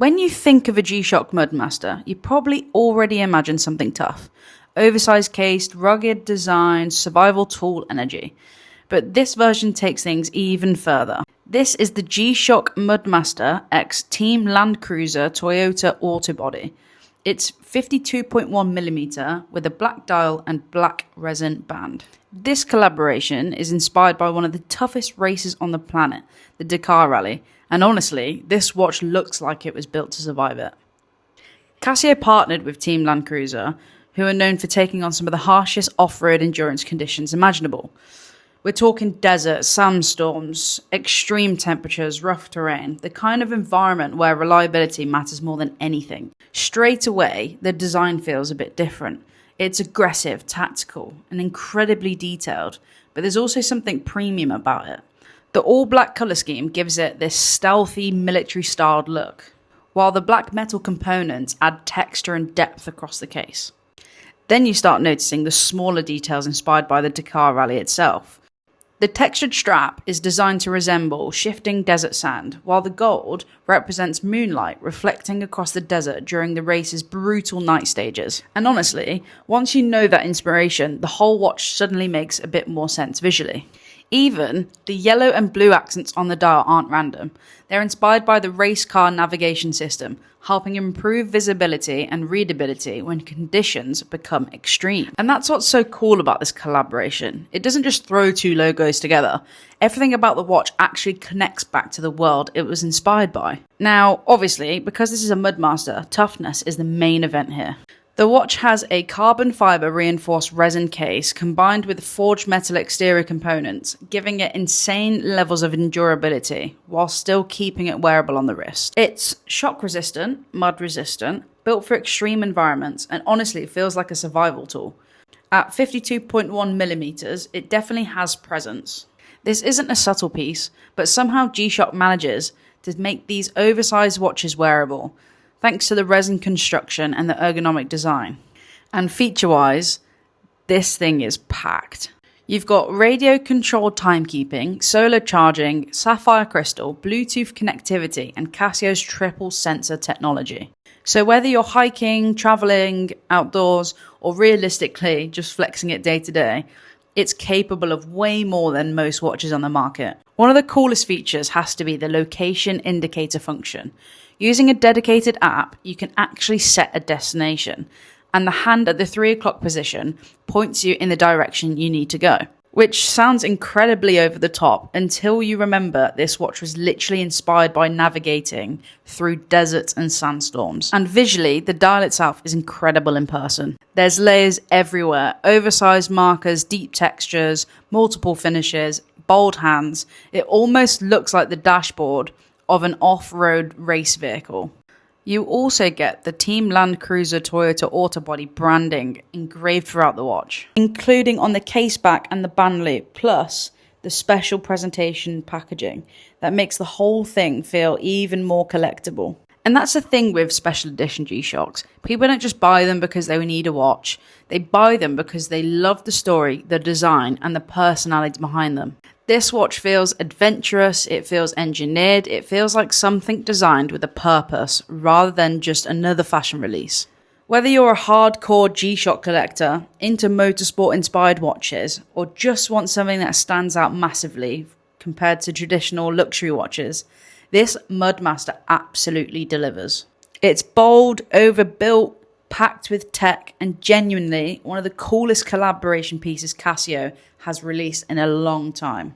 When you think of a G-Shock Mudmaster, you probably already imagine something tough. Oversized cased, rugged design, survival tool energy. But this version takes things even further. This is the G-Shock Mudmaster X Team Land Cruiser Toyota Autobody. It's 52.1mm with a black dial and black resin band. This collaboration is inspired by one of the toughest races on the planet, the Dakar Rally, and honestly, this watch looks like it was built to survive it. Casio partnered with Team Land Cruiser, who are known for taking on some of the harshest off-road endurance conditions imaginable. We're talking desert, sandstorms, extreme temperatures, rough terrain, the kind of environment where reliability matters more than anything. Straight away, the design feels a bit different. It's aggressive, tactical, and incredibly detailed, but there's also something premium about it. The all-black colour scheme gives it this stealthy, military-styled look, while the black metal components add texture and depth across the case. Then you start noticing the smaller details inspired by the Dakar Rally itself. The textured strap is designed to resemble shifting desert sand, while the gold represents moonlight reflecting across the desert during the race's brutal night stages. And honestly, once you know that inspiration, the whole watch suddenly makes a bit more sense visually. Even the yellow and blue accents on the dial aren't random. They're inspired by the race car navigation system, helping improve visibility and readability when conditions become extreme. And that's what's so cool about this collaboration. It doesn't just throw two logos together. Everything about the watch actually connects back to the world it was inspired by. Now, obviously, because this is a Mudmaster, toughness is the main event here. The watch has a carbon fibre reinforced resin case combined with forged metal exterior components, giving it insane levels of endurability while still keeping it wearable on the wrist. It's shock resistant, mud resistant, built for extreme environments, and honestly it feels like a survival tool. At 52.1mm, it definitely has presence. This isn't a subtle piece, but somehow G-Shock manages to make these oversized watches wearable, thanks to the resin construction and the ergonomic design. And feature-wise, this thing is packed. You've got radio-controlled timekeeping, solar charging, sapphire crystal, Bluetooth connectivity, and Casio's triple sensor technology. So whether you're hiking, traveling, outdoors, or realistically just flexing it day to day, it's capable of way more than most watches on the market. One of the coolest features has to be the location indicator function. Using a dedicated app, you can actually set a destination, and the hand at the 3 o'clock position points you in the direction you need to go. Which sounds incredibly over the top until you remember this watch was literally inspired by navigating through deserts and sandstorms. And visually, the dial itself is incredible in person. There's layers everywhere, oversized markers, deep textures, multiple finishes, bold hands. It almost looks like the dashboard of an off-road race vehicle. You also get the Team Land Cruiser Toyota Autobody branding engraved throughout the watch, including on the case back and the band loop, plus the special presentation packaging that makes the whole thing feel even more collectible. And that's the thing with special edition G-Shocks. People don't just buy them because they need a watch. They buy them because they love the story, the design, and the personality behind them. This watch feels adventurous, it feels engineered, it feels like something designed with a purpose rather than just another fashion release. Whether you're a hardcore G-Shock collector, into motorsport-inspired watches, or just want something that stands out massively compared to traditional luxury watches, this Mudmaster absolutely delivers. It's bold, overbuilt, packed with tech, and genuinely one of the coolest collaboration pieces Casio has released in a long time.